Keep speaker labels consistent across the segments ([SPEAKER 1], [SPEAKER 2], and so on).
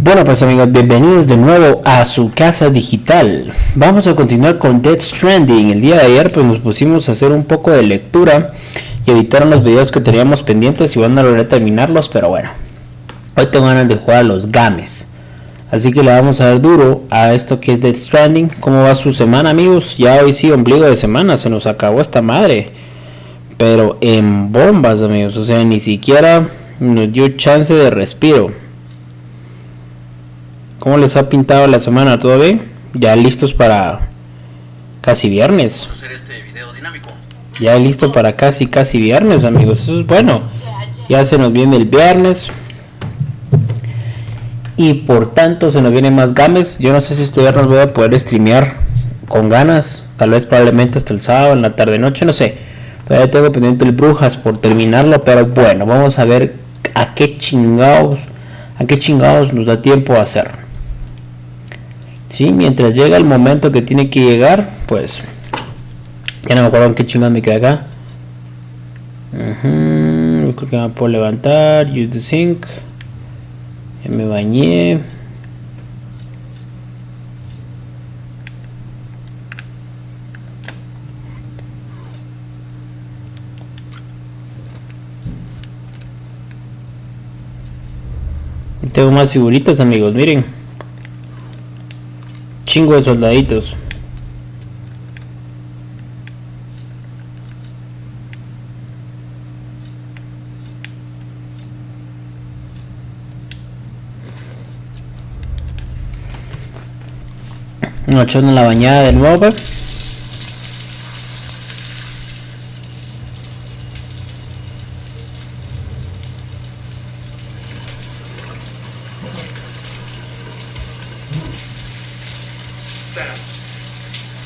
[SPEAKER 1] Bueno pues amigos, bienvenidos de nuevo a su casa digital. Vamos a continuar con Stranding. El día de ayer pues nos pusimos a hacer un poco de lectura y editaron los videos que teníamos pendientes y van a lograr terminarlos, pero bueno, hoy tengo ganas de jugar a los games, así que le vamos a dar duro a esto que es Stranding. ¿Cómo va su semana, amigos? Ya hoy sí, ombligo de semana, se nos acabó esta madre, pero en bombas, amigos, o sea, ni siquiera nos dio chance de respiro. ¿Cómo les ha pintado la semana? ¿Todo bien? Ya listos para casi viernes. Ya listo para casi viernes, amigos. Eso es bueno. Ya se nos viene el viernes. Y por tanto se nos vienen más games. Yo no sé si este viernes voy a poder streamear con ganas. Tal vez probablemente hasta el sábado, en la tarde noche, no sé. Todavía tengo pendiente el Brujas por terminarlo. Pero bueno, vamos a ver a qué chingados nos da tiempo a hacer. Sí, mientras llega el momento que tiene que llegar, pues ya no me acuerdo en qué chingados me queda acá. Creo que me puedo levantar. Use the sink. Ya me bañé. Y tengo más figuritas, amigos, miren. Chingo de soldaditos. Nos echando en la bañada de nuevo, pues.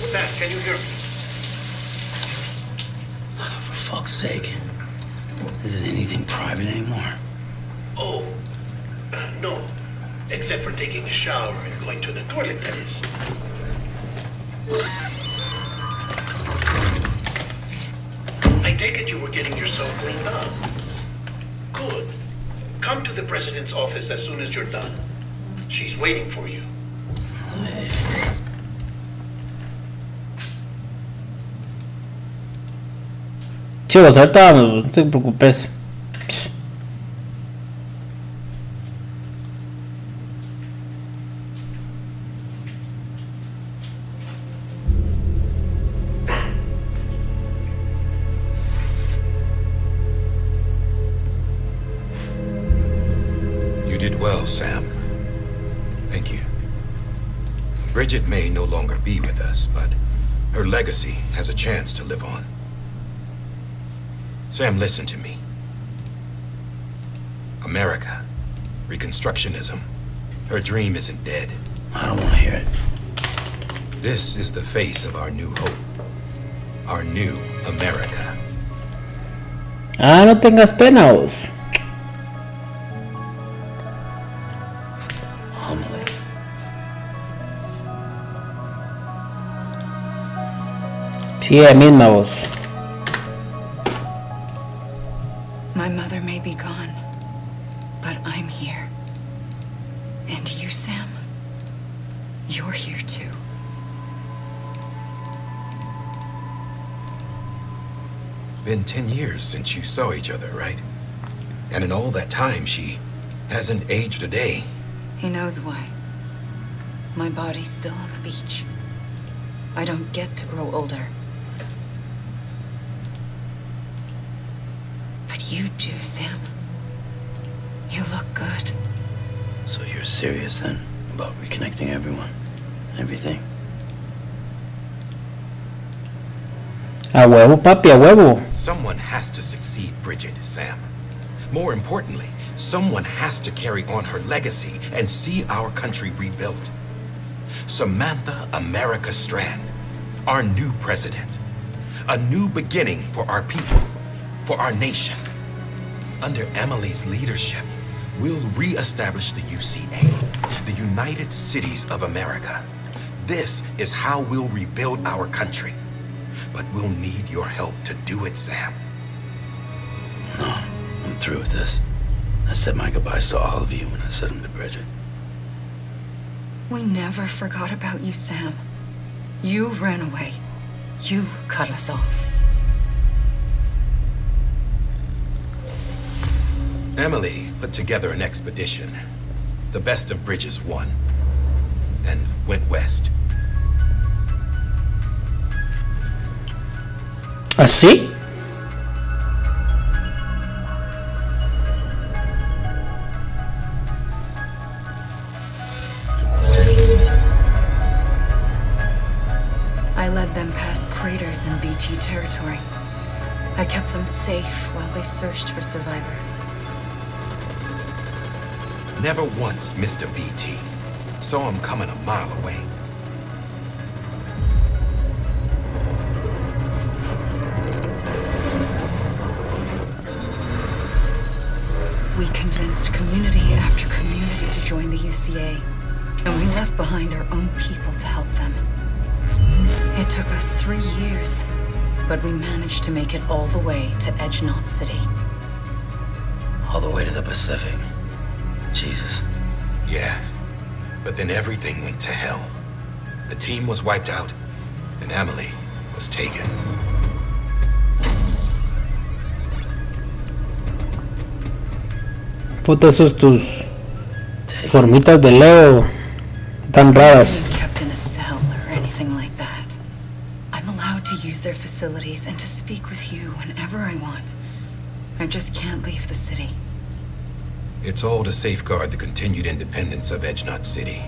[SPEAKER 2] Sam, can you hear me? Oh, for fuck's sake. Isn't anything private anymore? Oh, no. Except for taking a shower and going to the toilet, that is. I take it you were getting yourself cleaned up. Good. Come to the president's office as soon as you're done. She's waiting for you.
[SPEAKER 1] Chicos, ahorita no te preocupes.
[SPEAKER 3] You did well, Sam. Thank you. Bridget may no longer be with us, but her legacy has a chance to live on. Sam, listen to me. America, Reconstructionism. Her dream isn't dead.
[SPEAKER 2] I don't want to hear it.
[SPEAKER 3] This is the face of our new hope. Our new America.
[SPEAKER 1] Ah, no tengas pena, vos.
[SPEAKER 2] Homily.
[SPEAKER 1] Sí, ella misma, vos.
[SPEAKER 4] My mother may be gone, but I'm here. And you, Sam, you're here too.
[SPEAKER 3] Been 10 years since you saw each other, right? And in all that time, she hasn't aged a day.
[SPEAKER 4] He knows why. My body's still on the beach. I don't get to grow older. You do, Sam. You look good.
[SPEAKER 2] So you're serious then about reconnecting everyone and everything?
[SPEAKER 1] A huevo, papi, a huevo.
[SPEAKER 3] Someone has to succeed Bridget, Sam. More importantly, someone has to carry on her legacy and see our country rebuilt. Samantha America Strand, our new president. A new beginning for our people, for our nation. Under Emily's leadership, we'll re-establish the UCA, the United Cities of America. This is how we'll rebuild our country. But we'll need your help to do it, Sam.
[SPEAKER 2] No, I'm through with this. I said my goodbyes to all of you when I said them to Bridget.
[SPEAKER 4] We never forgot about you, Sam. You ran away. You cut us off.
[SPEAKER 3] Emily put together an expedition. The best of Bridges won. And went west.
[SPEAKER 1] ¿Así?
[SPEAKER 4] I led them past craters in BT territory. I kept them safe while they searched for survivors.
[SPEAKER 3] Never once missed a BT. Saw him coming a mile away.
[SPEAKER 4] We convinced community after community to join the UCA, and we left behind our own people to help them. It took us 3 years, but we managed to make it all the way to Edgenot City.
[SPEAKER 2] All the way to the Pacific. Jesus.
[SPEAKER 3] Yeah. But then everything went to hell. The team was wiped out, and Emily was taken.
[SPEAKER 1] Puta, esos tus formitas de Leo tan raras.
[SPEAKER 4] I'm kept in a cell or anything like that. I'm allowed to use their facilities and to speak with you whenever I want. I just can't leave the city.
[SPEAKER 3] It's all to safeguard the continued independence of Edgenot City.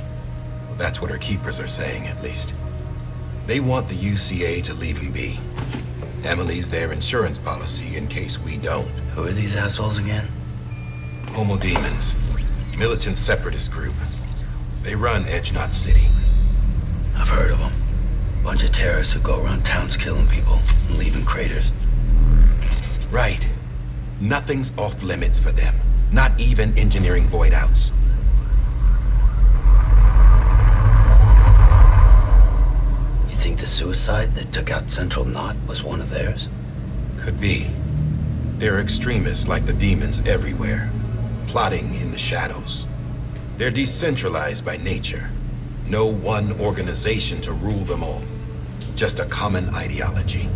[SPEAKER 3] That's what our keepers are saying, at least. They want the UCA to leave him be. Emily's their insurance policy in case we don't.
[SPEAKER 2] Who are these assholes again?
[SPEAKER 3] Homo Demons. Militant separatist group. They run Edgenot City.
[SPEAKER 2] I've heard of them. Bunch of terrorists who go around towns killing people and leaving craters.
[SPEAKER 3] Right. Nothing's off limits for them. Not even engineering void outs.
[SPEAKER 2] You think the suicide that took out Central Knot was one of theirs?
[SPEAKER 3] Could be. There are extremists like the demons everywhere, plotting in the shadows. They're decentralized by nature. No one organization to rule them all. Just a common ideology.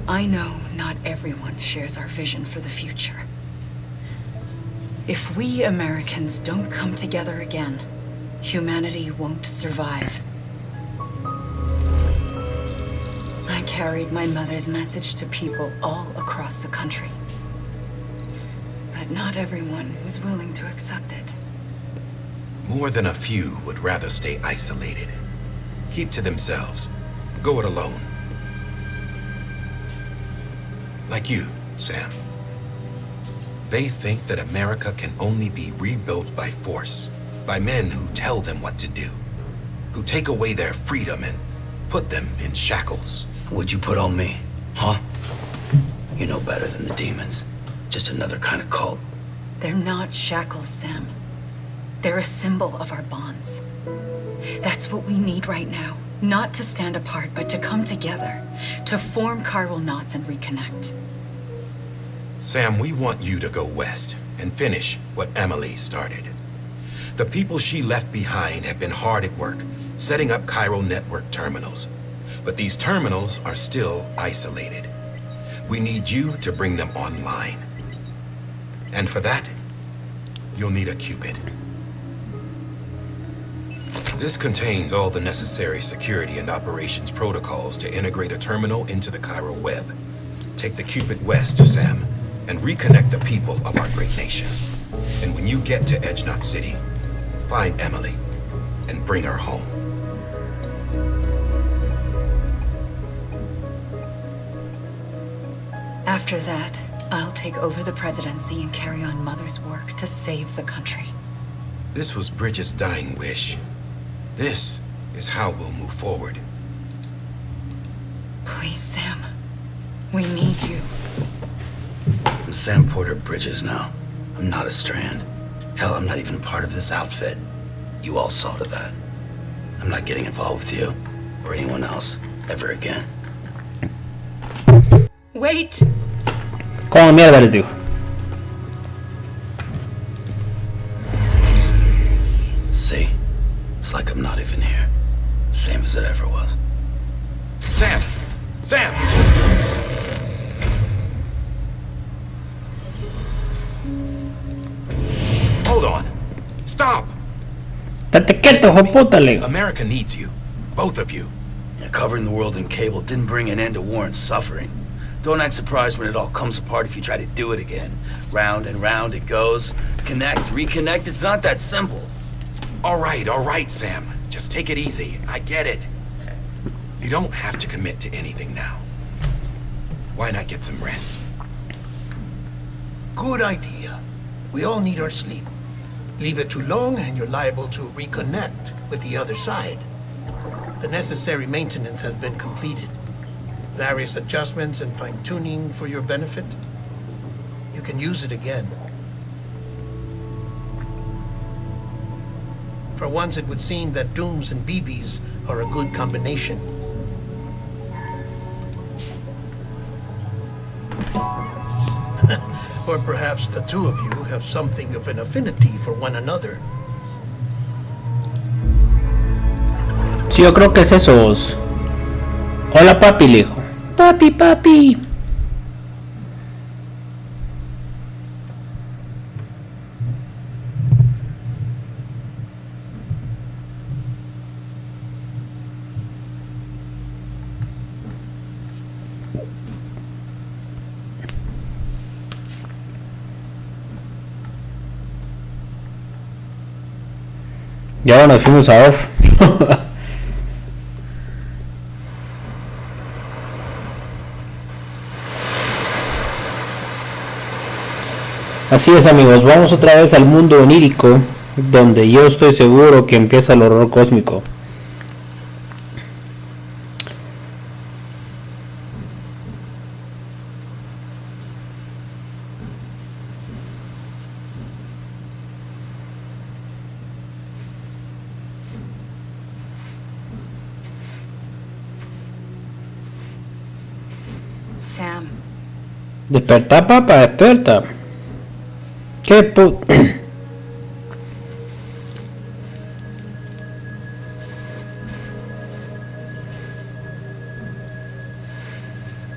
[SPEAKER 4] I know not everyone shares our vision for the future. If we Americans don't come together again, humanity won't survive. I carried my mother's message to people all across the country. But not everyone was willing to accept it.
[SPEAKER 3] More than a few would rather stay isolated. Keep to themselves. Go it alone. Like you, Sam. They think that America can only be rebuilt by force, by men who tell them what to do, who take away their freedom and put them in shackles.
[SPEAKER 2] What'd you put on me? Huh? You know better than the demons. Just another kind of cult.
[SPEAKER 4] They're not shackles, Sam. They're a symbol of our bonds. That's what we need right now. Not to stand apart, but to come together, to form chiral knots and reconnect.
[SPEAKER 3] Sam, we want you to go west and finish what Emily started. The people she left behind have been hard at work, setting up chiral network terminals. But these terminals are still isolated. We need you to bring them online. And for that, you'll need a Cupid. This contains all the necessary security and operations protocols to integrate a terminal into the chiral web. Take the Cupid west, Sam, and reconnect the people of our great nation. And when you get to Edgenot City, find Emily and bring her home.
[SPEAKER 4] After that, I'll take over the presidency and carry on Mother's work to save the country.
[SPEAKER 3] This was Bridget's dying wish. This is how we'll move forward.
[SPEAKER 4] Please, Sam. We need you.
[SPEAKER 2] I'm Sam Porter Bridges now. I'm not a Strand. Hell, I'm not even a part of this outfit. You all saw to that. I'm not getting involved with you or anyone else ever again.
[SPEAKER 4] Wait!
[SPEAKER 1] ¿Cómo mierda les digo?
[SPEAKER 2] See? It's like like I'm not even here. Same as it ever was.
[SPEAKER 3] Sam! Sam! Hold on. Stop!
[SPEAKER 1] Date quieto, hijo puta, le digo.
[SPEAKER 3] America needs you. Both of you.
[SPEAKER 2] Yeah, covering the world in cable didn't bring an end to war and suffering. Don't act surprised when it all comes apart if you try to do it again. Round and round it goes. Connect, reconnect, it's not that simple.
[SPEAKER 3] All right, Sam. Just take it easy. I get it. You don't have to commit to anything now. Why not get some rest?
[SPEAKER 5] Good idea. We all need our sleep. Leave it too long and you're liable to reconnect with the other side. The necessary maintenance has been completed. Various adjustments and fine-tuning for your benefit. You can use it again. For once, it would seem that Dooms and BBs are a good combination. Or perhaps the two of you have something of an affinity for one another.
[SPEAKER 1] Sí, yo creo que es esos. Hola, papi, le dijo. Papi, papi. Ya nos fuimos a off. Así es, amigos, vamos otra vez al mundo onírico, donde yo estoy seguro que empieza el horror cósmico.
[SPEAKER 4] Sam,
[SPEAKER 1] Desperta, papá, desperta. ¿Qué pu...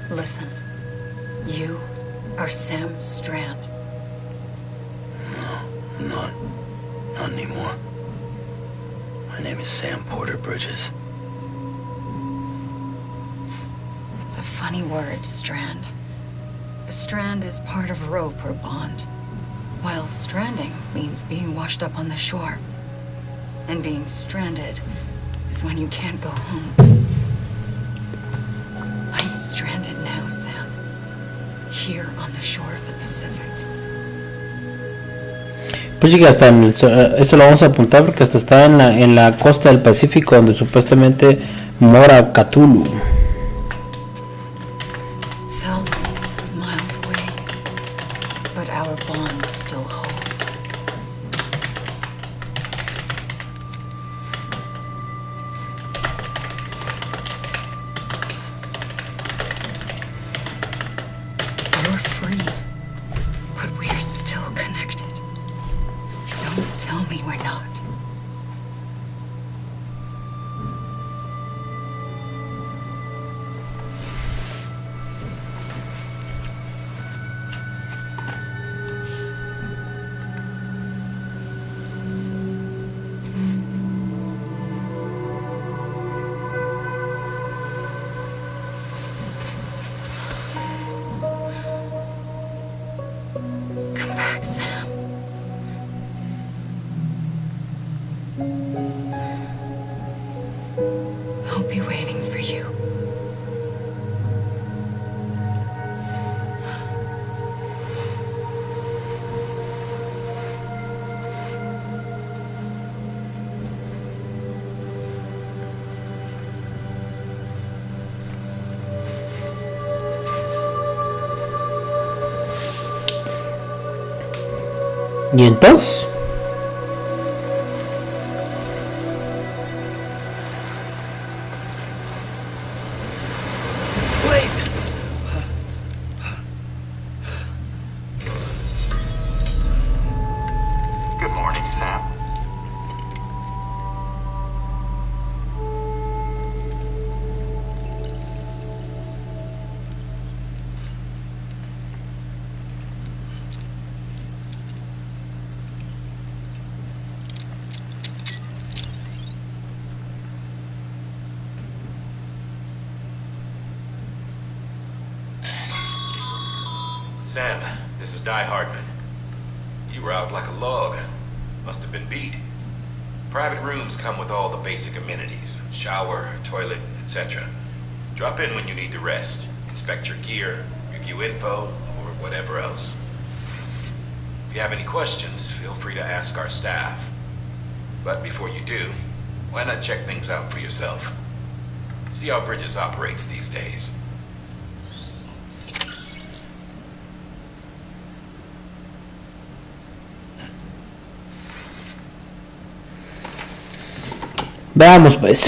[SPEAKER 4] listen. You are Sam Strand.
[SPEAKER 2] No, not anymore. My name is Sam Porter Bridges.
[SPEAKER 4] It's a funny word, Strand. A strand is part of rope or bond, while stranding means being washed up on the shore. And being stranded is when you can't go home. I'm stranded now, Sam. Here on the shore of the Pacific.
[SPEAKER 1] Pues sí que hasta en esto lo vamos a apuntar porque hasta está en la costa del Pacífico donde supuestamente mora Cthulhu.
[SPEAKER 4] Thousands of miles away, but our bond still holds. We're free, but we're still connected. Don't tell me we're not. Come back, Sam. I'll be waiting for you.
[SPEAKER 1] ¿Y entonces?
[SPEAKER 3] Good morning, Sam. Sam, this is Di Hardman. You were out like a log. Must have been beat. Private rooms come with all the basic amenities. Shower, toilet, etc. Drop in when you need to rest. Inspect your gear, review info, or whatever else. If you have any questions, feel free to ask our staff. But before you do, why not check things out for yourself? See how Bridges operates these days.
[SPEAKER 1] Veamos pues.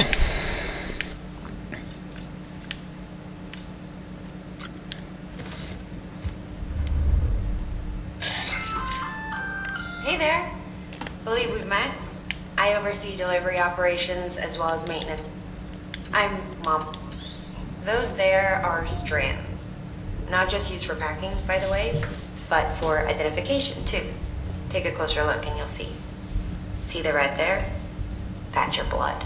[SPEAKER 6] Hey there. Believe we've met. I oversee delivery operations as well as maintenance. I'm Mom. Those there are strands. Not just used for packing, by the way, but for identification too. Take a closer look and you'll see. See the red there? That's your blood.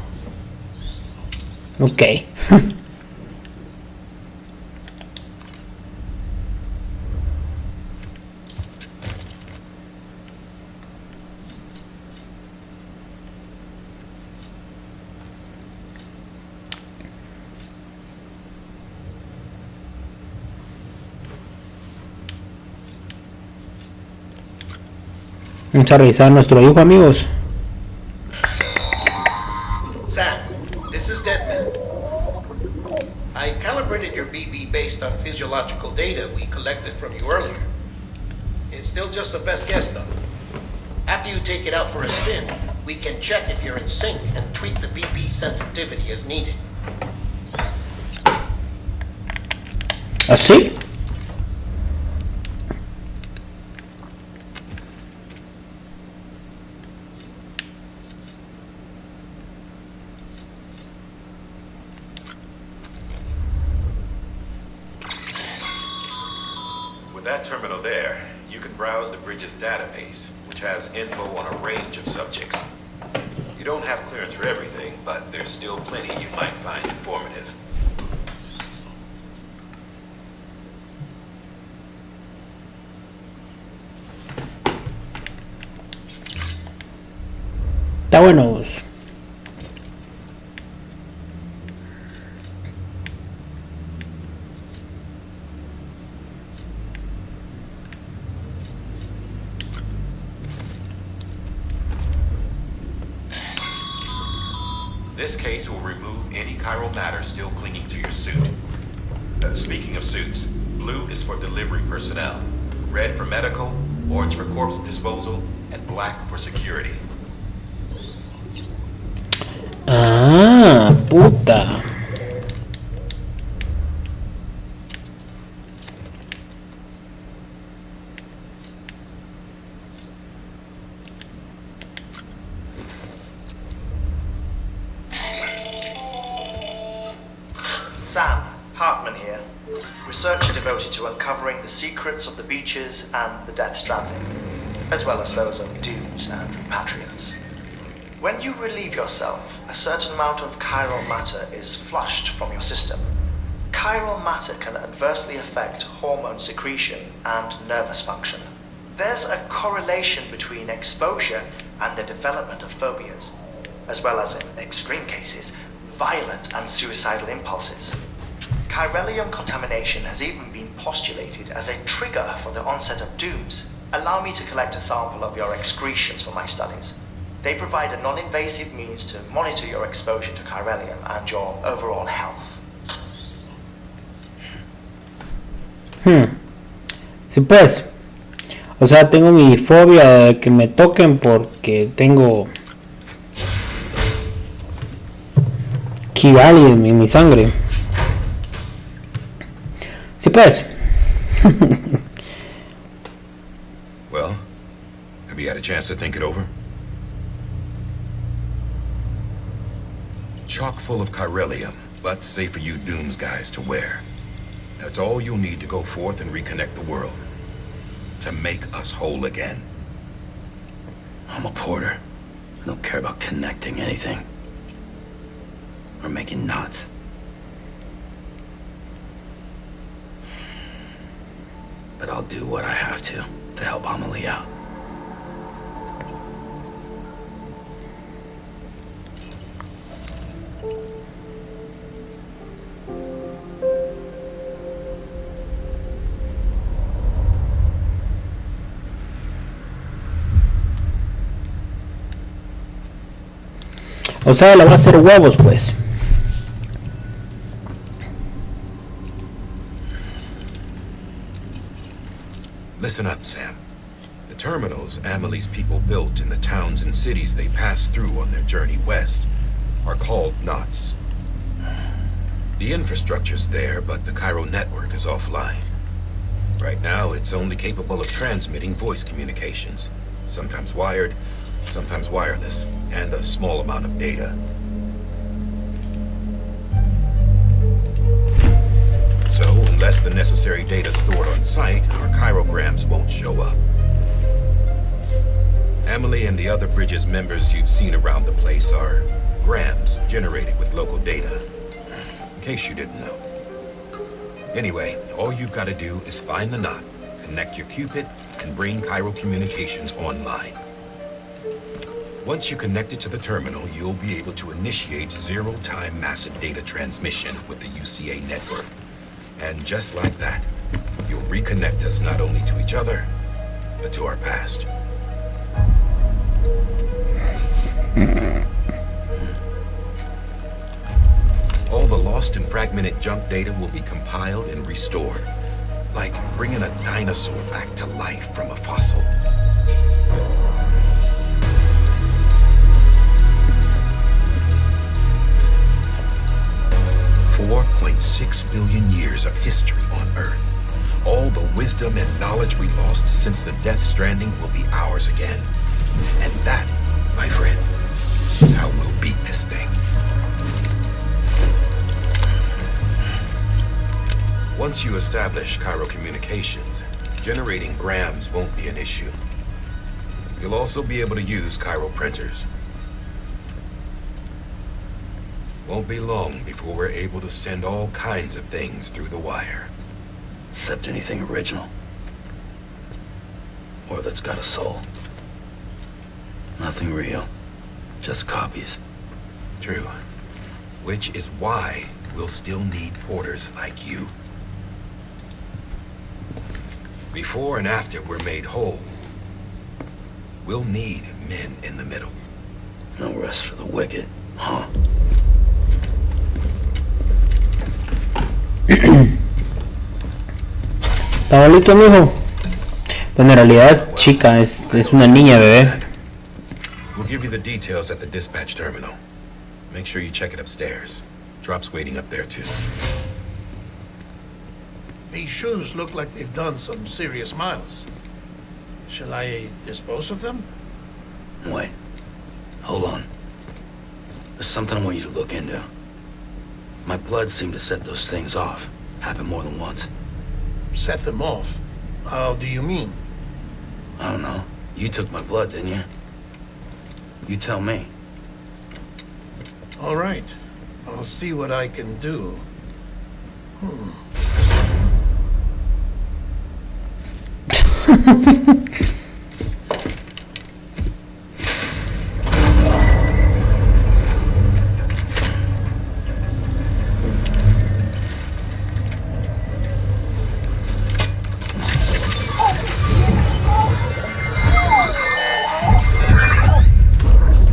[SPEAKER 1] Ok. Vamos a revisar nuestro hijo, amigos.
[SPEAKER 5] Sam, this is Deadman. I calibrated your BB based on physiological data we collected from you earlier. It's still just a best guess, though. After you take it out for a spin, we can check if you're in sync and tweak the BB sensitivity as needed.
[SPEAKER 1] ¿Así?
[SPEAKER 3] With that terminal there, you can browse the Bridges database, which has info on a range of subjects. You don't have clearance for everything, but there's still plenty you might find informative.
[SPEAKER 1] Está bueno.
[SPEAKER 3] This case will remove any chiral matter still clinging to your suit. Speaking of suits, blue is for delivery personnel, red for medical, orange for corpse disposal, and black for security.
[SPEAKER 1] Ah, puta.
[SPEAKER 7] Sam, Hartman here, researcher devoted to uncovering the secrets of the beaches and the Death Stranding, as well as those of dooms and repatriates. When you relieve yourself, a certain amount of chiral matter is flushed from your system. Chiral matter can adversely affect hormone secretion and nervous function. There's a correlation between exposure and the development of phobias, as well as, in extreme cases, violent and suicidal impulses. Chiralium contamination has even been postulated as a trigger for the onset of dooms. Allow me to collect a sample of your excretions for my studies. They provide a non-invasive means to monitor your exposure to chiralium and your overall health.
[SPEAKER 1] Sí, pues. O sea, tengo mi fobia de que me toquen porque tengo chiralium en mi sangre. Sí, pues.
[SPEAKER 3] Well, have you had a chance to think it over? Chock full of chiralium, but safe for you Dooms guys to wear. That's all you'll need to go forth and reconnect the world. To make us whole again.
[SPEAKER 2] I'm a porter. I don't care about connecting anything. Or making knots. but I'll do what I have to help Amelie out.
[SPEAKER 1] O sea, la va a hacer huevos, pues.
[SPEAKER 3] Listen up, Sam. The terminals Amelie's people built in the towns and cities they passed through on their journey west are called knots. The infrastructure's there, but the Cairo network is offline. Right now, it's only capable of transmitting voice communications, sometimes wired, sometimes wireless, and a small amount of data. So, unless the necessary data stored on site, our chirograms won't show up. Amelie and the other Bridges members you've seen around the place are grams generated with local data. In case you didn't know. Anyway, all you've got to do is find the knot, connect your Cupid, and bring Cairo communications online. Once you connect it to the terminal, you'll be able to initiate zero-time massive data transmission with the UCA network. And just like that, you'll reconnect us not only to each other, but to our past. All the lost and fragmented junk data will be compiled and restored, like bringing a dinosaur back to life from a fossil. $4.6 billion years of history on Earth. All the wisdom and knowledge we lost since the Death Stranding will be ours again. And that, my friend, is how we'll beat this thing. Once you establish Cairo communications, generating grams won't be an issue. You'll also be able to use Cairo printers. Won't be long before we're able to send all kinds of things through the wire.
[SPEAKER 2] Except anything original. Or that's got a soul. Nothing real. Just copies.
[SPEAKER 3] True. Which is why we'll still need porters like you. Before and after we're made whole, we'll need men in the middle.
[SPEAKER 2] No rest for the wicked, huh?
[SPEAKER 1] ¿Está bonito, mijo? Bueno, en realidad es chica, es una niña, bebé.
[SPEAKER 3] We'll give you the details at the dispatch terminal. Make sure you check it upstairs. Drop's waiting up there, too.
[SPEAKER 5] These shoes look like they've done some serious miles. Shall I dispose of them?
[SPEAKER 2] Wait. Hold on. There's something I want you to look into. My blood seemed to set those things off. Happened more than once.
[SPEAKER 5] Set them off? How do you mean?
[SPEAKER 2] I don't know. You took my blood, didn't you? You tell me.
[SPEAKER 5] All right. I'll see what I can do.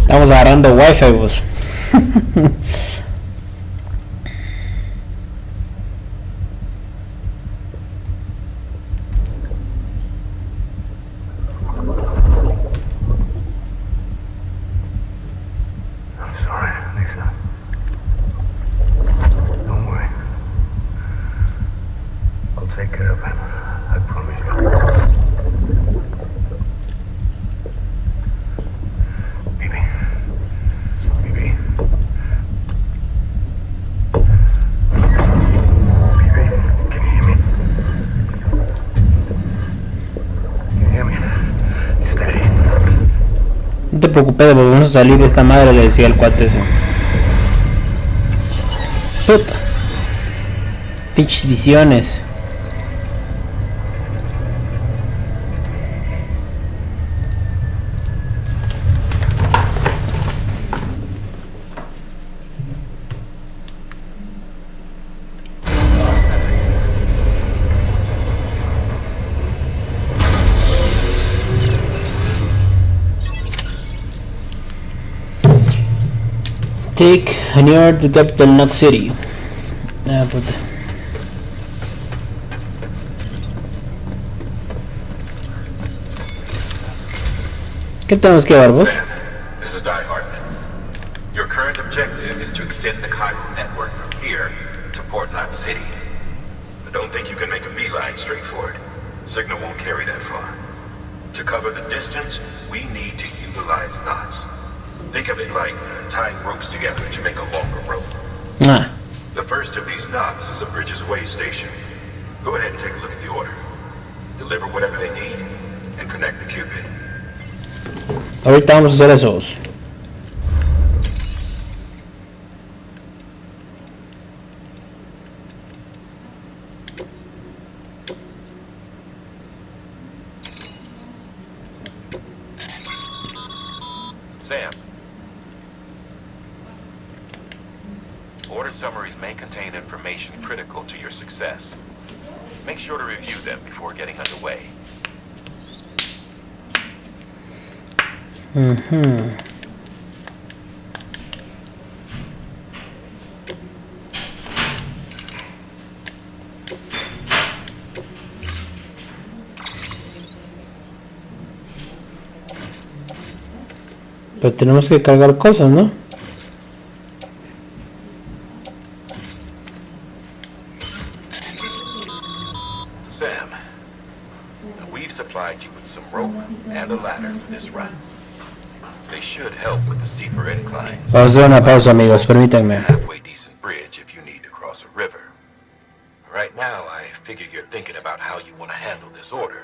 [SPEAKER 1] Estamos agarrando wifi, vos. No te preocupes, vamos a salir de esta madre, le decía el cuate ese. Puta. Pinches visiones. Take near the capital Knox City. Ah, puta. ¿Qué tenemos que llevar vos?
[SPEAKER 8] This is Di Hartman. Your current objective is to extend the Cairo network from here to Port Knot City. But don't think you can make a beeline straight for it. Signal won't carry that far. To cover the distance, we need to utilize knots. Think of it like tying ropes together to make a longer rope.
[SPEAKER 1] Ah.
[SPEAKER 8] The first of these knots is a Bridges Way station. Go ahead and take a look at the order. Deliver whatever they need and connect the Cupid.
[SPEAKER 1] Ahorita vamos a hacer esos.
[SPEAKER 3] Sam. Order summaries may contain information critical to your success. Make sure to review them before getting underway.
[SPEAKER 1] Pero tenemos que cargar cosas, ¿no?
[SPEAKER 3] Sam, we've supplied you with some rope and a ladder for this run. They should help with the steeper inclines.
[SPEAKER 1] Vamos a hacer una pausa, amigos, permítanme.
[SPEAKER 3] Halfway decent bridge if you need to cross a river. Right now, I figure you're thinking about how you want to handle this order.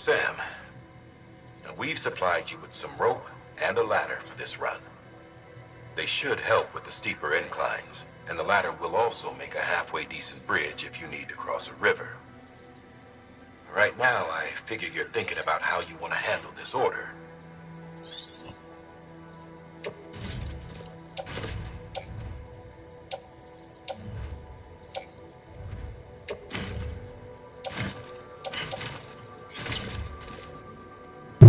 [SPEAKER 8] Sam, now we've supplied you with some rope and a ladder for this run. They should help with the steeper inclines, and the ladder will also make a halfway decent bridge if you need to cross a river. Right now, I figure you're thinking about how you want to handle this order.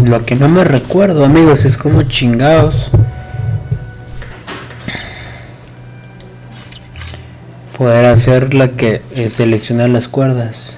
[SPEAKER 1] Lo que no me recuerdo, amigos, es como chingados poder hacer la que es seleccionar las cuerdas.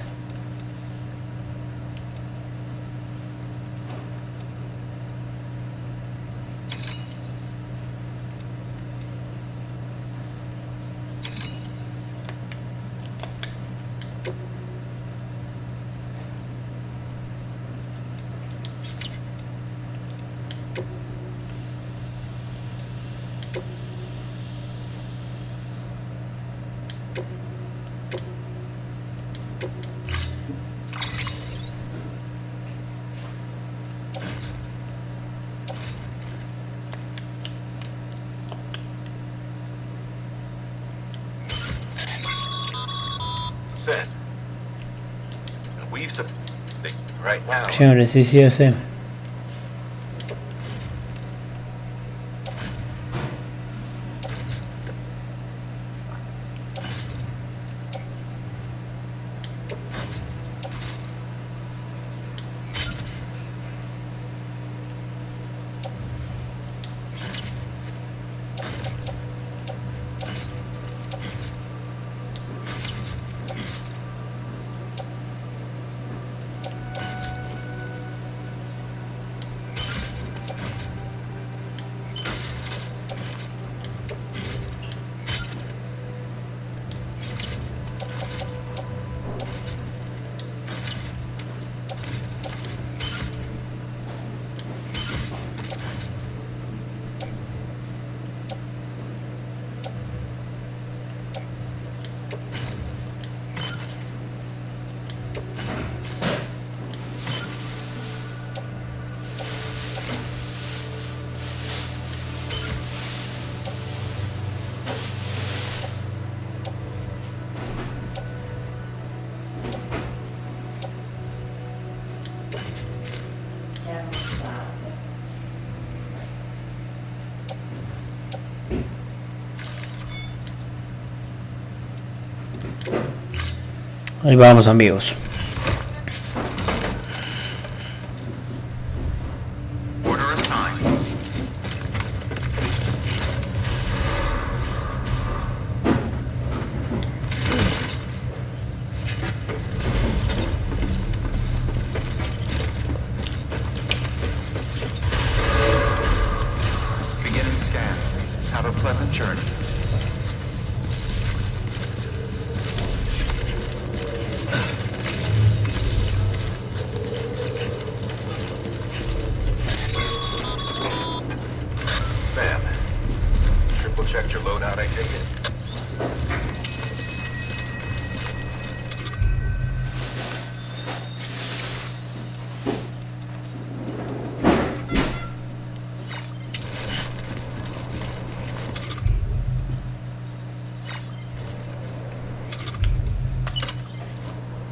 [SPEAKER 8] Sam, now we've right now.
[SPEAKER 1] Sí, hombre, sí, ya sé. Ahí vamos, amigos.
[SPEAKER 8] Order assigned.
[SPEAKER 3] Beginning scan. Have a pleasant journey.
[SPEAKER 8] Sam, triple checked your loadout, I take it?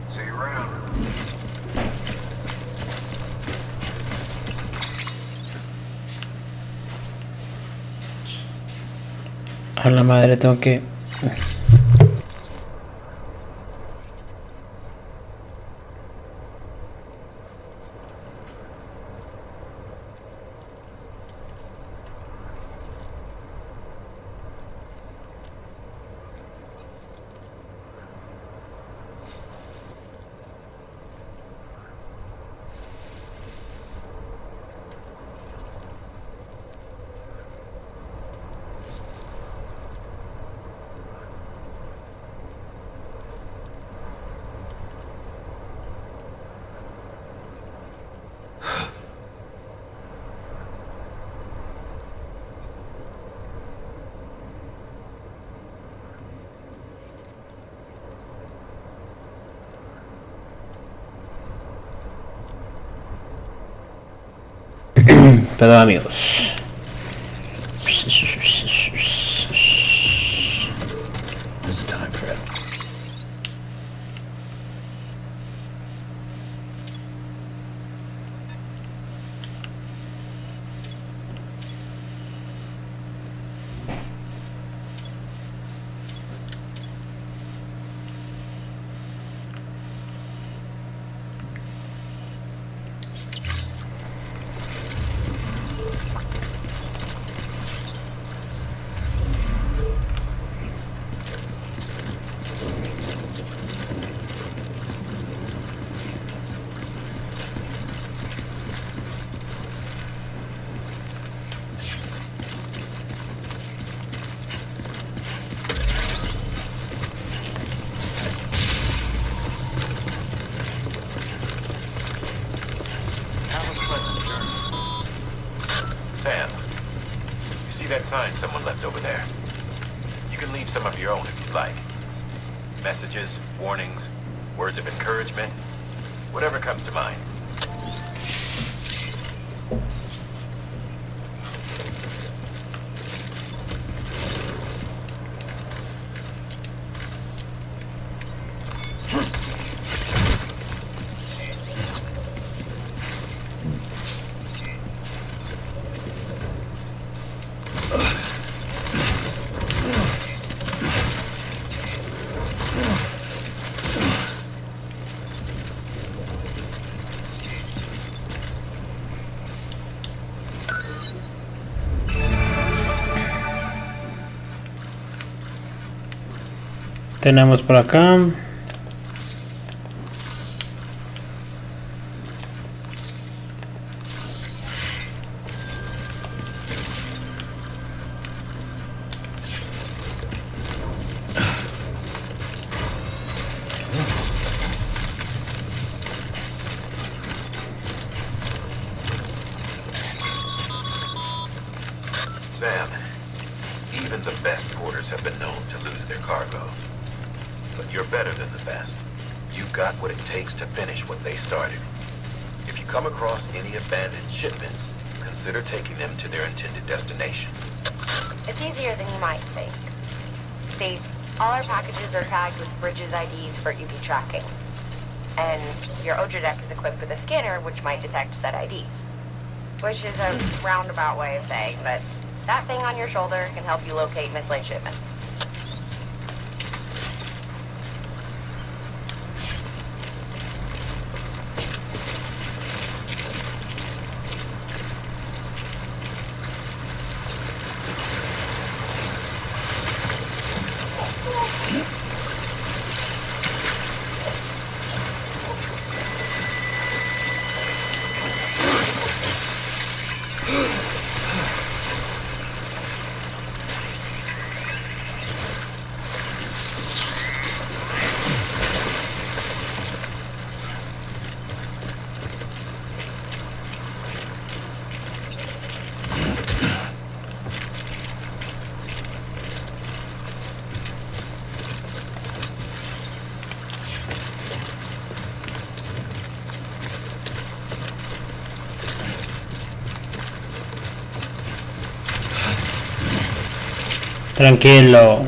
[SPEAKER 8] See you around.
[SPEAKER 1] A la madre, tengo que... Perdón, amigos.
[SPEAKER 2] There's a time for it.
[SPEAKER 8] Sam, you see that sign someone left over there? You can leave some of your own if you'd like. Messages, warnings, words of encouragement, whatever comes to mind.
[SPEAKER 1] Tenemos por acá.
[SPEAKER 8] Sam, even the best porters have been known to lose their cargo. But you're better than the best. You've got what it takes to finish what they started. If you come across any abandoned shipments, consider taking them to their intended destination.
[SPEAKER 6] It's easier than you might think. See, all our packages are tagged with Bridges IDs for easy tracking. And your Odra deck is equipped with a scanner which might detect said IDs. Which is a roundabout way of saying that that thing on your shoulder can help you locate mislaid shipments.
[SPEAKER 1] Tranquilo.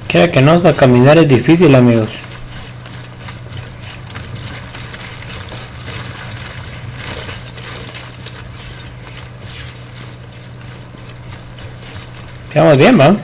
[SPEAKER 1] Quiera que no, hasta caminar es difícil, amigos. Quedamos bien, ¿va?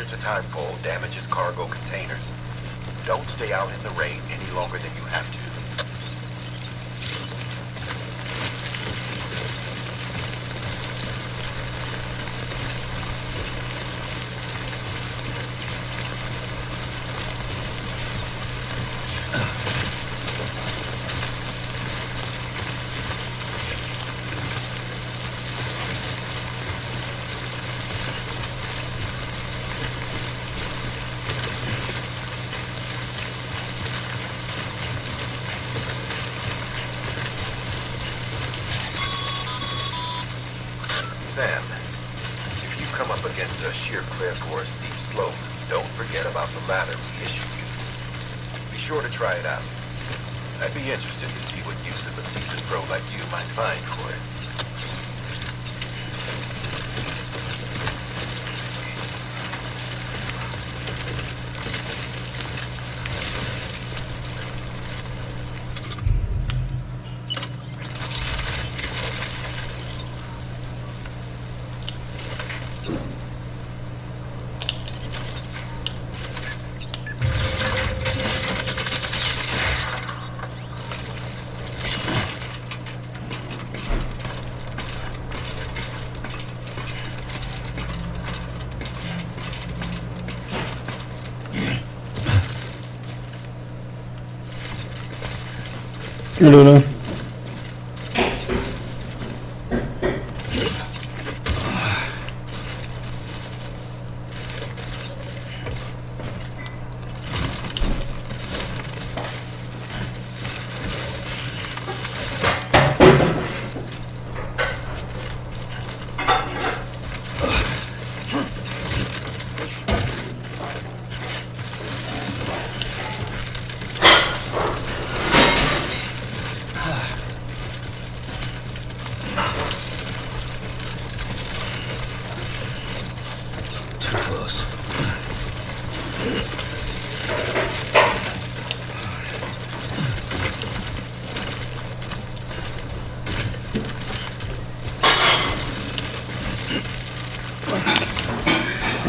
[SPEAKER 8] Exposure to timefall damages cargo containers. Don't stay out in the rain any longer than you have to. Sam, if you come up against a sheer cliff or a steep slope, don't forget about the ladder we issued you. Be sure to try it out. I'd be interested to see what uses a seasoned pro like you might find for it.
[SPEAKER 1] Lulu.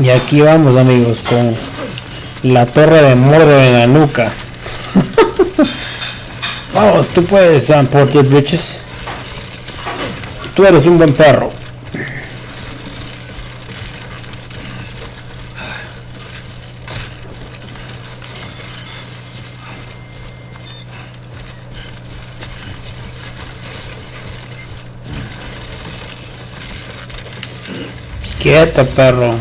[SPEAKER 1] Y aquí vamos, amigos, con la torre de Mordor en la nuca. Vamos, tú puedes, Sam Porter Bridges. Tú eres un buen perro. Quieto, perro.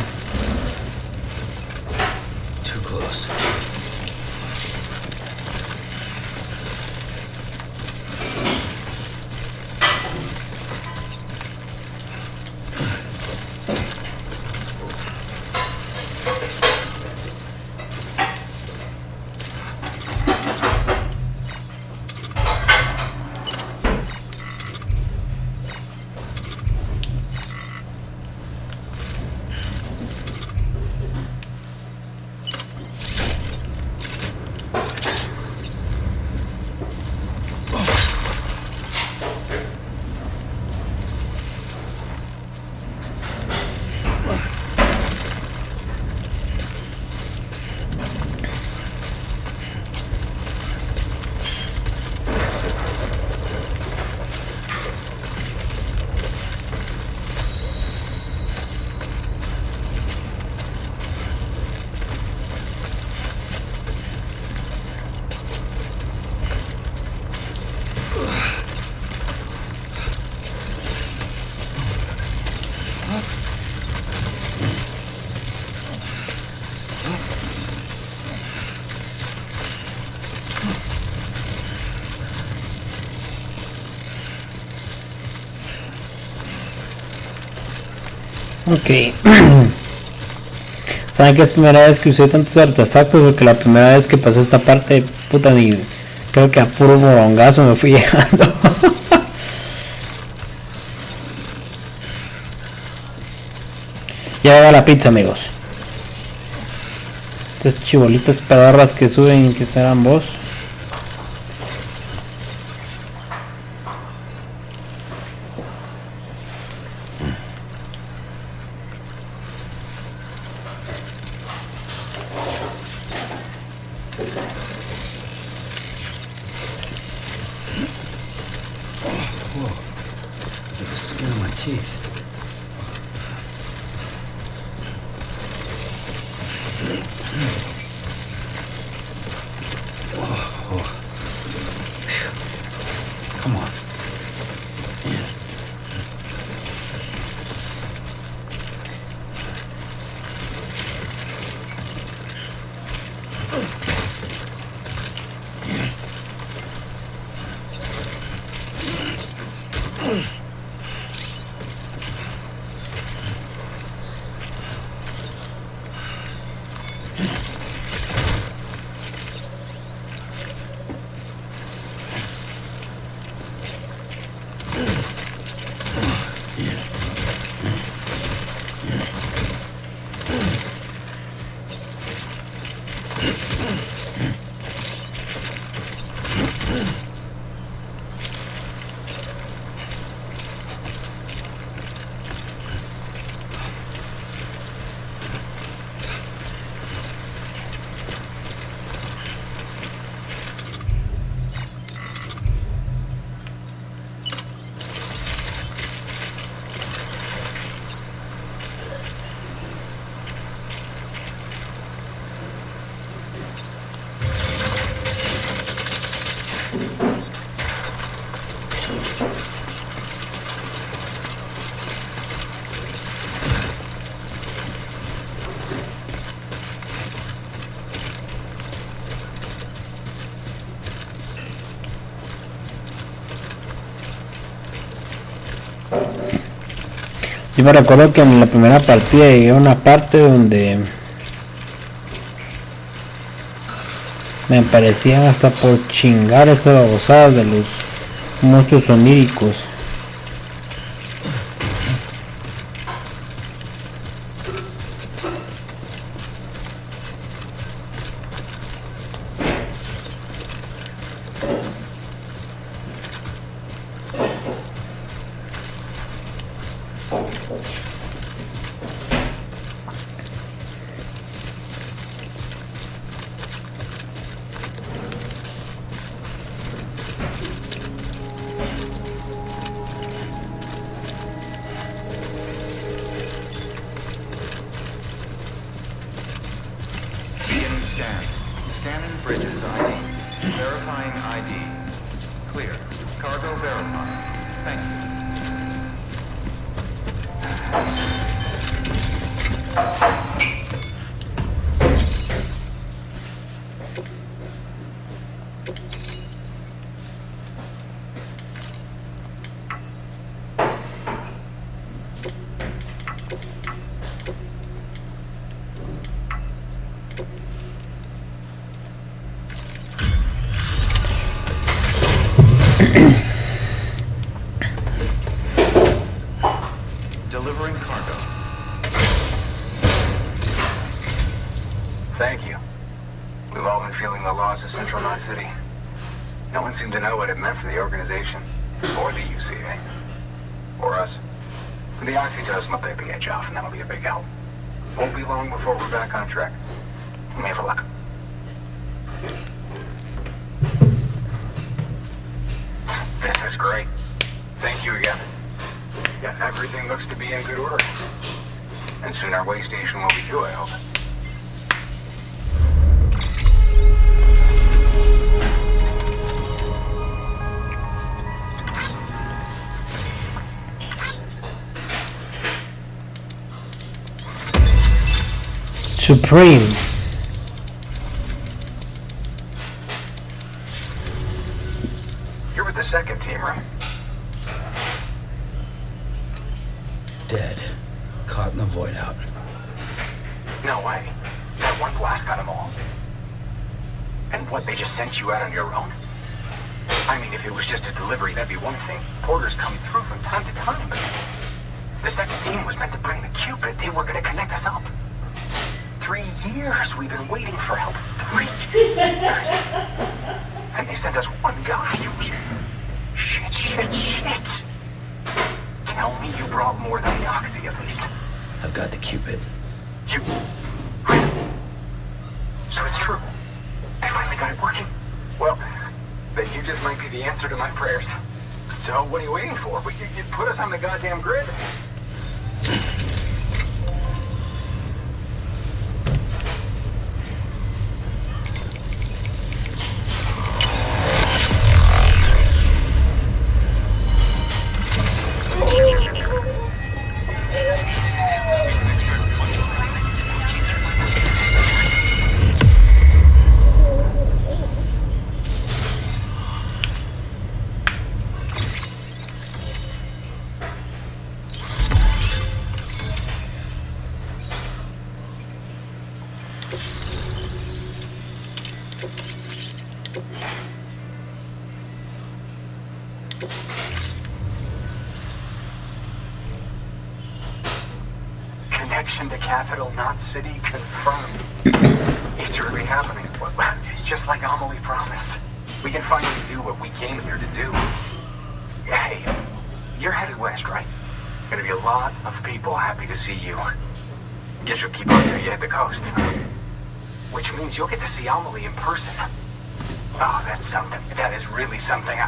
[SPEAKER 1] Ok. Saben que es primera vez que usé tantos artefactos, porque la primera vez que pasé esta parte, puta, ni creo que a puro morongazo me fui llegando. Ya va la pizza, amigos. Estas chibolitas pedorras que suben, que serán vos.
[SPEAKER 2] teeth. Come on.
[SPEAKER 1] Yo me recuerdo que en la primera partida llegué a una parte donde me parecían hasta por chingar esas babosadas de los monstruos oníricos.
[SPEAKER 8] Scanning bridges ID. Verifying ID. Clear. Cargo verified. Thank you. Delivering cargo.
[SPEAKER 9] Thank you. We've all been feeling the loss of Central Knot City. No one seemed to know what it meant for the organization, or the UCA, or us. The oxytocin will take the edge off, and that'll be a big help. Won't be long before we're back on track. Let me have a look. This is great. Thank you again. Yeah, everything looks to be in good order. And soon our way station will be too, I hope.
[SPEAKER 1] Supreme.
[SPEAKER 9] You're with the second team, right?
[SPEAKER 2] Dead. Caught in the void out.
[SPEAKER 9] No way. That one blast got them all. And what, they just sent you out on your own? I mean, if it was just a delivery, that'd be one thing. Porters come through from time to time. The second team was meant to bring the Cupid. They were gonna connect us up. 3 years we've been waiting for help. 3 years. And they sent us one guy who was... Shit. Tell me you brought more than the Oxy, at least.
[SPEAKER 2] I've got the Cupid.
[SPEAKER 9] You... So it's true. They finally got it working. Well, then you just might be the answer to my prayers. So what are you waiting for? You put us on the goddamn grid. Connection to capital, not city, confirmed. It's really happening. Just like Amelie promised. We can finally do what we came here to do. Hey, you're headed west, right? Gonna be a lot of people happy to see you. Guess you'll keep on till you hit the coast. Which means you'll get to see Amelie in person. Oh, that's something. That is really something.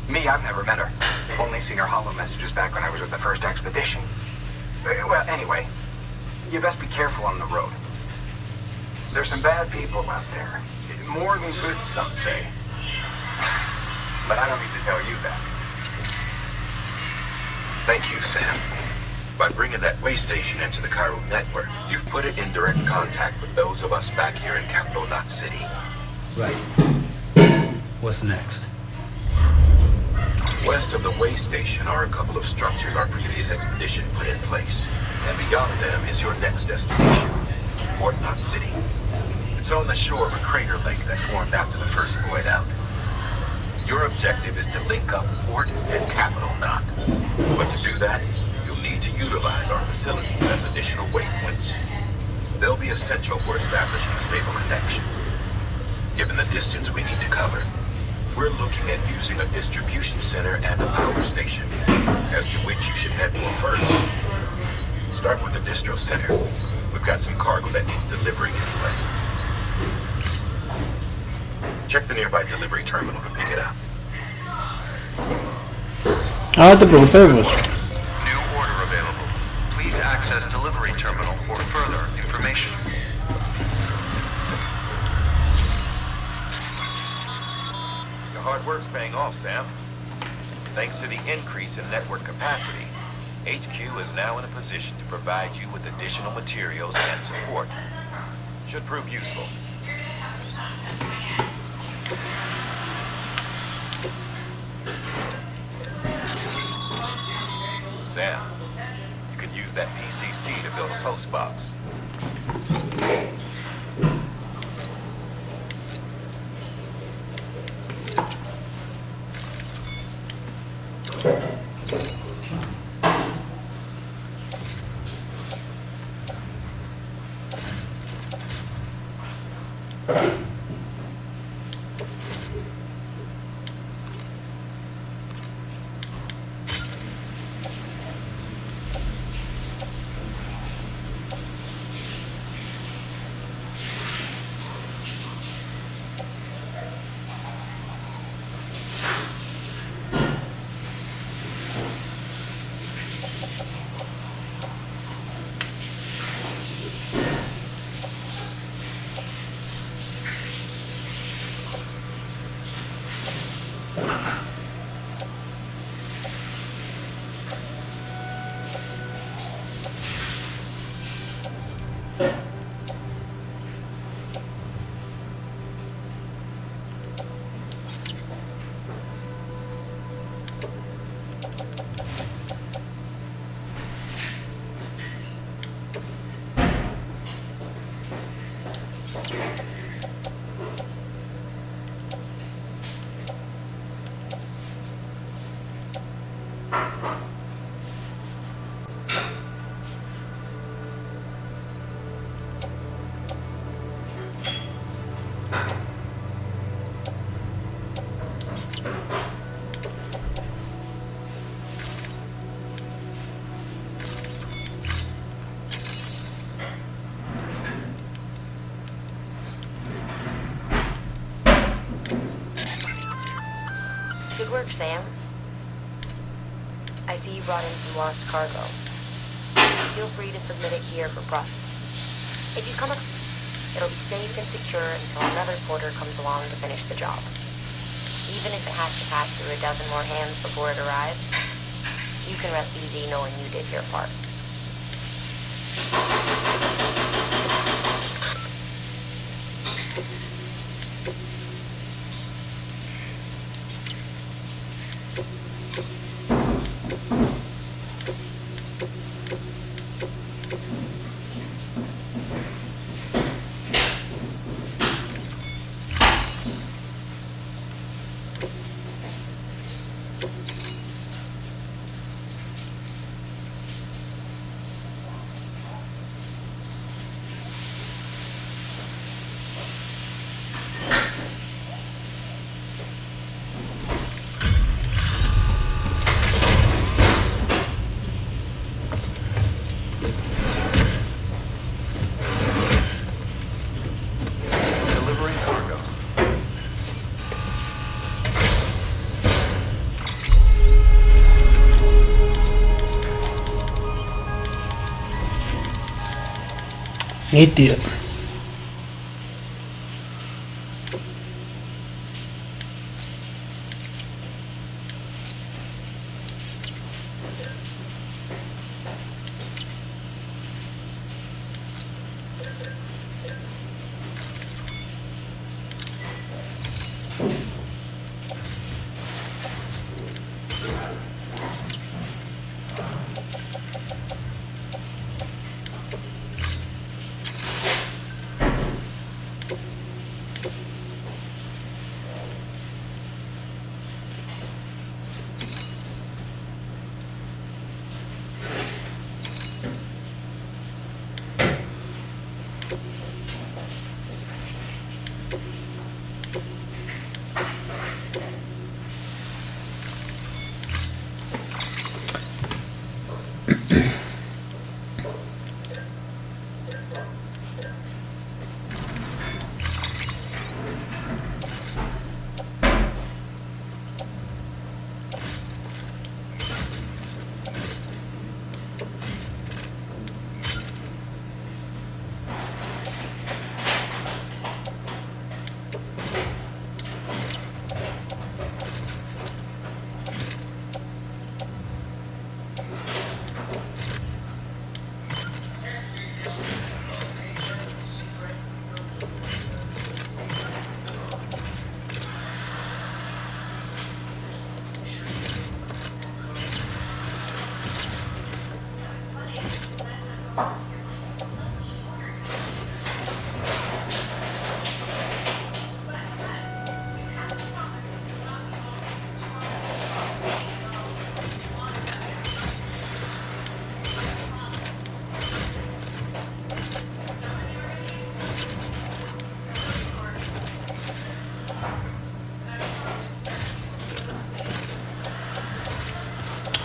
[SPEAKER 9] Me, I've never met her. Only seen her holo messages back when I was with the first expedition. Well, anyway, you best be careful on the road. There's some bad people out there. More than good, some say. But I don't need to tell you that.
[SPEAKER 8] Thank you, Sam. By bringing that way station into the Cairo network, you've put it in direct contact with those of us back here in Capital Knot City.
[SPEAKER 2] Right. What's next?
[SPEAKER 8] West of the way station are a couple of structures our previous expedition put in place. And beyond them is your next destination, Port Knot City. It's on the shore of a crater lake that formed after the first void out. Your objective is to link up Port and Capital Knot. But to do that, you'll need to utilize our facilities as additional waypoints. They'll be essential for establishing a stable connection. Given the distance we need to cover, we're looking at using a distribution center and a power station, as to which you should head for first. Start with the distro center. We've got some cargo that needs delivering anyway. Check the nearby delivery terminal to pick it up.
[SPEAKER 1] Ah, te preocupes.
[SPEAKER 10] New order available. Please access delivery terminal for further information.
[SPEAKER 3] Your hard work's paying off, Sam. Thanks to the increase in network capacity, HQ is now in a position to provide you with additional materials and support. Should prove useful. Sam, you can use that PCC to build a post box.
[SPEAKER 6] Good work, Sam. I see you brought in some lost cargo. Feel free to submit it here for profit. If you come across, it'll be safe and secure until another porter comes along to finish the job. Even if it has to pass through a dozen more hands before it arrives, you can rest easy knowing you did your part.
[SPEAKER 1] Nítido.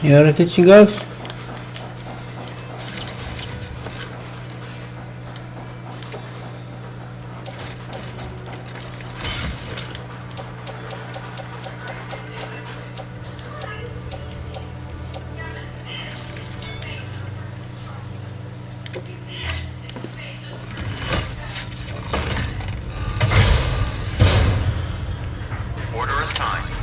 [SPEAKER 1] ¿Y ahora qué chingados?
[SPEAKER 10] Order assigned.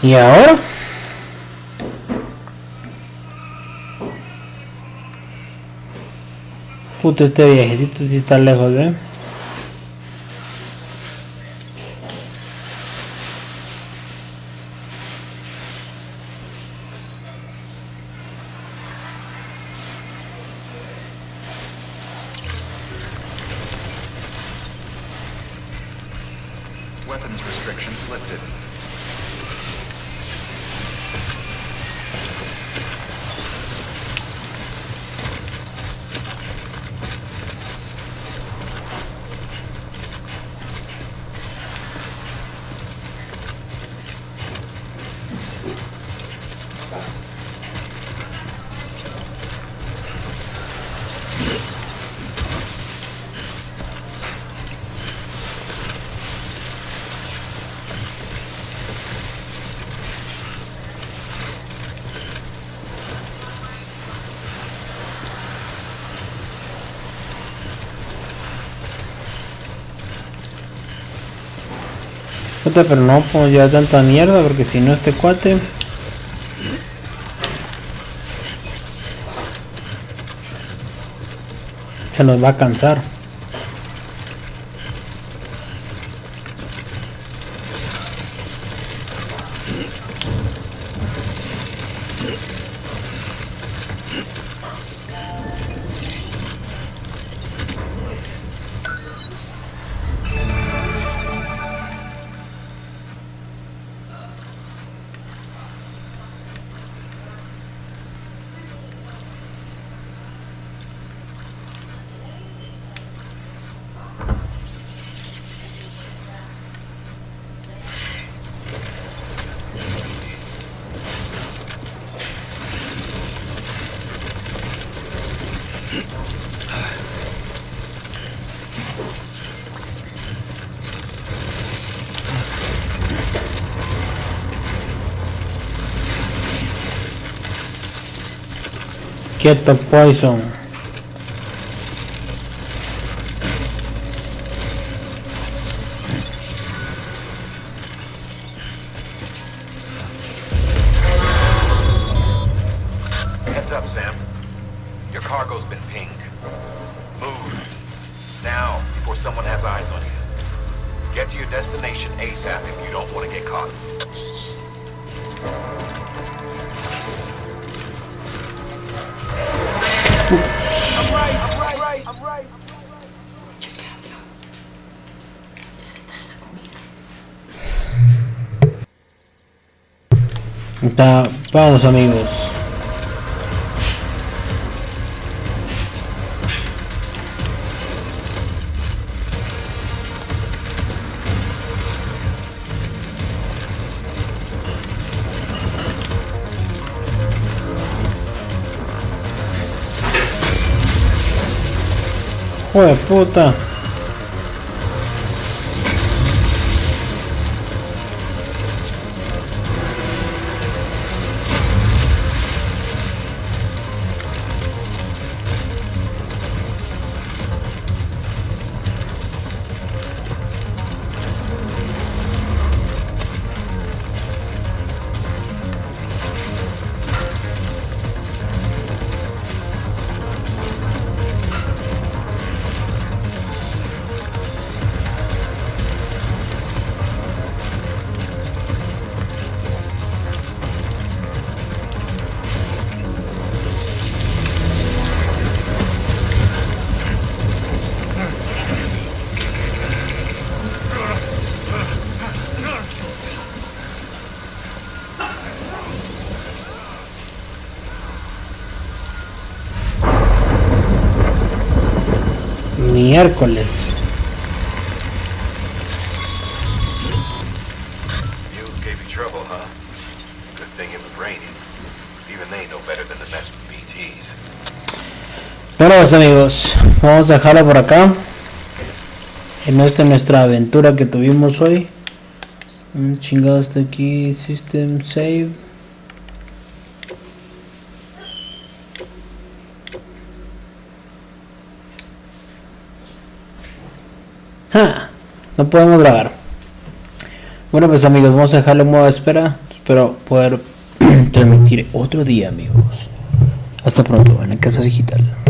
[SPEAKER 1] ¿Y ahora? Puta, este viajecito sí está lejos, ¿eh?
[SPEAKER 10] Weapons restrictions lifted.
[SPEAKER 1] Puta, pero no puedo llevar tanta mierda porque si no este cuate se nos va a cansar. Quieto, Poison.
[SPEAKER 3] Heads up, Sam. Your cargo's been pinged. Move. Now, before someone has eyes on you. Get to your destination ASAP if you don't want to get caught. I'm right.
[SPEAKER 1] Vamos, amigos. Joder, puta. Miércoles.
[SPEAKER 3] Mules gave you trouble, huh? Good thing it was raining. Even they know better than to mess with BTs.
[SPEAKER 1] Bueno, pues amigos, vamos a dejarlo por acá. En nuestra aventura que tuvimos hoy. Un chingado está aquí. System save. No podemos grabar. Bueno, pues amigos, vamos a dejarlo en modo de espera. Espero poder transmitir otro día, amigos. Hasta pronto en la Casa Digital.